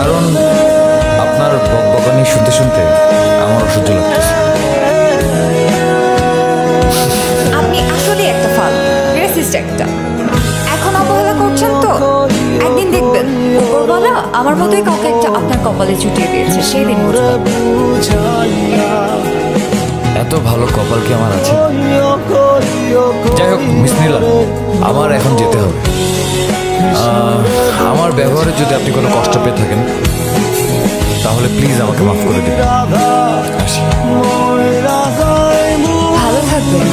কারণ আপনার বকবকানি শুনতে শুনতে আমার অসহ্য লাগতেছে। আপনি আসলে একটা ফাল, রেসিস্ট একটা। এখন অবহেলা করছেন তো, একদিন দেখবেন উপরওয়ালা আমার মতোই কাউকে একটা আপনার কপালে চুটিয়ে দিয়েছে, সেই দিন বুঝবেন। এত ভালো কপাল কি আমার আছে? যাই হোক মিস নীলা, আমার এখন যেতে হবে। আমার ব্যবহারে যদি আপনি কোনো কষ্ট পেয়ে থাকেন তাহলে প্লিজ আমাকে মাফ করে দিন। ভালো থাকবেন।